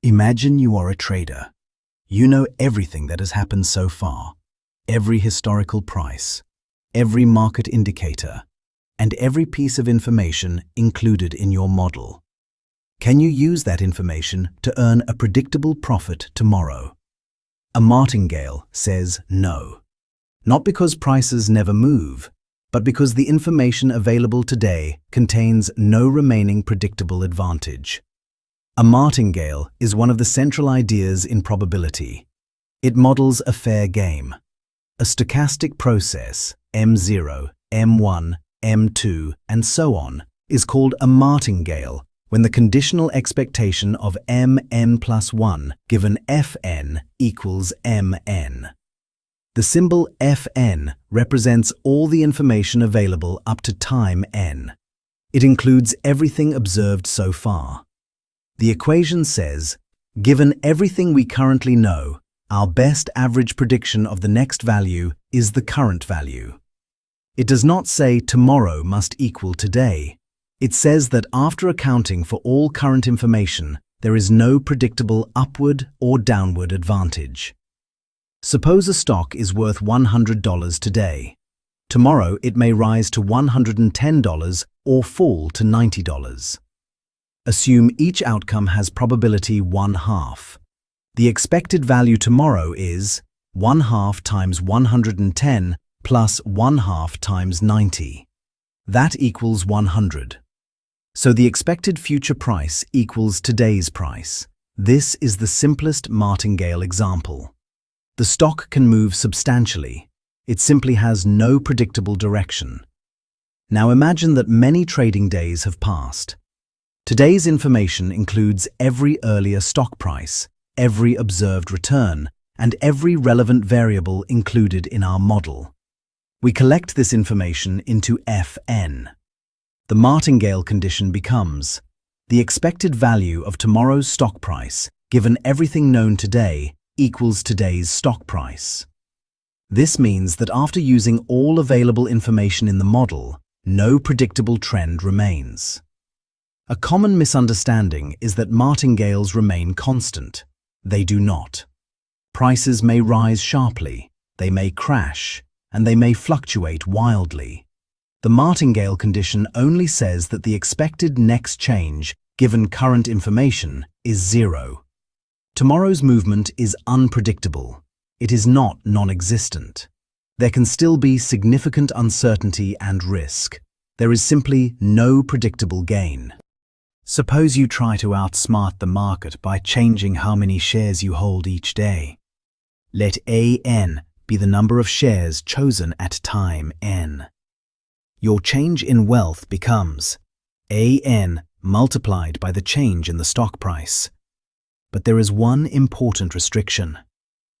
Imagine you are a trader. You know everything that has happened so far, every historical price, every market indicator, and every piece of information included in your model. Can you use that information to earn a predictable profit tomorrow? A martingale says no. Not because prices never move, but because the information available today contains no remaining predictable advantage. A martingale is one of the central ideas in probability. It models a fair game. A stochastic process, M0, M1, M2, and so on, is called a martingale when the conditional expectation of Mn plus 1 given Fn equals Mn. The symbol Fn represents all the information available up to time n. It includes everything observed so far. The equation says, given everything we currently know, our best average prediction of the next value is the current value. It does not say tomorrow must equal today. It says that after accounting for all current information, there is no predictable upward or downward advantage. Suppose a stock is worth $100 today. Tomorrow it may rise to $110 or fall to $90. Assume each outcome has probability 1/2. The expected value tomorrow is 1/2 times 110 plus 1/2 times 90. That equals 100. So the expected future price equals today's price. This is the simplest martingale example. The stock can move substantially. It simply has no predictable direction. Now imagine that many trading days have passed. Today's information includes every earlier stock price, every observed return, and every relevant variable included in our model. We collect this information into Fn. The martingale condition becomes the expected value of tomorrow's stock price, given everything known today, equals today's stock price. This means that after using all available information in the model, no predictable trend remains. A common misunderstanding is that martingales remain constant. They do not. Prices may rise sharply, they may crash, and they may fluctuate wildly. The martingale condition only says that the expected next change, given current information, is 0. Tomorrow's movement is unpredictable. It is not non-existent. There can still be significant uncertainty and risk. There is simply no predictable gain. Suppose you try to outsmart the market by changing how many shares you hold each day. Let AN be the number of shares chosen at time n. Your change in wealth becomes AN multiplied by the change in the stock price. But there is one important restriction.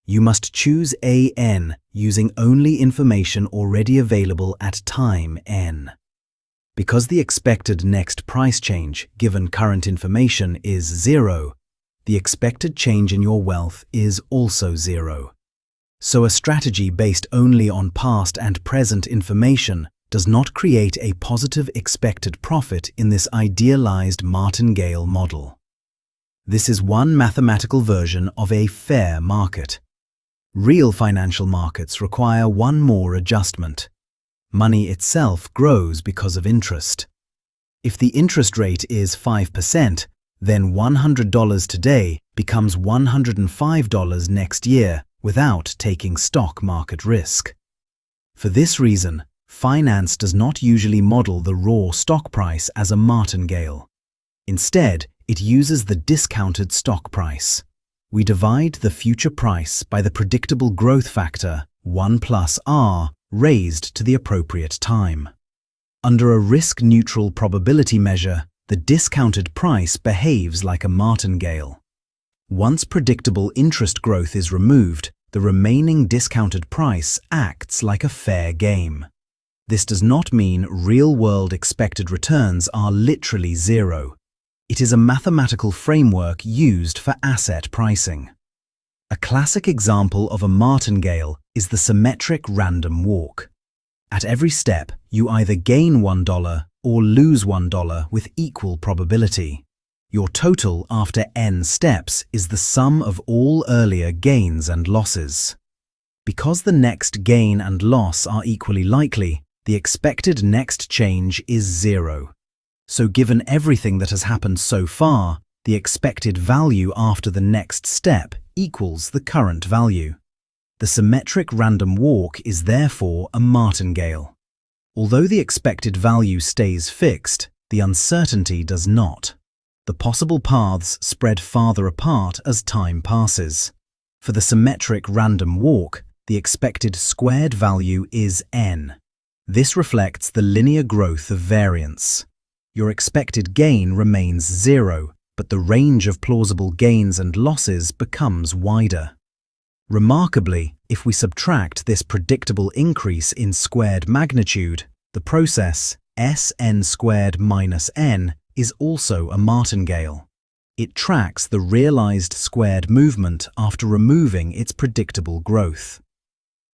You must choose AN using only information already available at time n. Because the expected next price change given current information is 0, the expected change in your wealth is also 0. So a strategy based only on past and present information does not create a positive expected profit in this idealized martingale model. This is one mathematical version of a fair market. Real financial markets require one more adjustment. Money itself grows because of interest. If the interest rate is 5%, then $100 today becomes $105 next year without taking stock market risk. For this reason, finance does not usually model the raw stock price as a martingale. Instead, it uses the discounted stock price. We divide the future price by the predictable growth factor, 1 plus R, raised to the appropriate time. Under a risk-neutral probability measure, the discounted price behaves like a martingale. Once predictable interest growth is removed, the remaining discounted price acts like a fair game. This does not mean real-world expected returns are literally 0. It is a mathematical framework used for asset pricing. A classic example of a martingale is the symmetric random walk. At every step, you either gain $1 or lose $1 with equal probability. Your total after n steps is the sum of all earlier gains and losses. Because the next gain and loss are equally likely, the expected next change is 0. So given everything that has happened so far, the expected value after the next step equals the current value. The symmetric random walk is therefore a martingale. Although the expected value stays fixed, the uncertainty does not. The possible paths spread farther apart as time passes. For the symmetric random walk, the expected squared value is n. This reflects the linear growth of variance. Your expected gain remains 0, but the range of plausible gains and losses becomes wider. Remarkably, if we subtract this predictable increase in squared magnitude, the process Sn squared minus n is also a martingale. It tracks the realized squared movement after removing its predictable growth.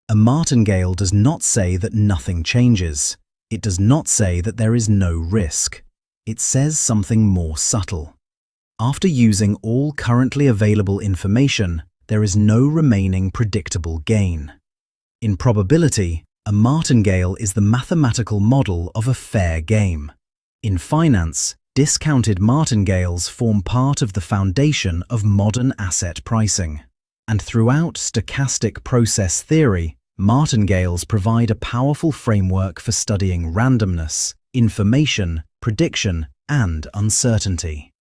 A martingale does not say that nothing changes. It does not say that there is no risk. It says something more subtle. After using all currently available information, there is no remaining predictable gain. In probability, a martingale is the mathematical model of a fair game. In finance, discounted martingales form part of the foundation of modern asset pricing. And throughout stochastic process theory, martingales provide a powerful framework for studying randomness, information, prediction, and uncertainty.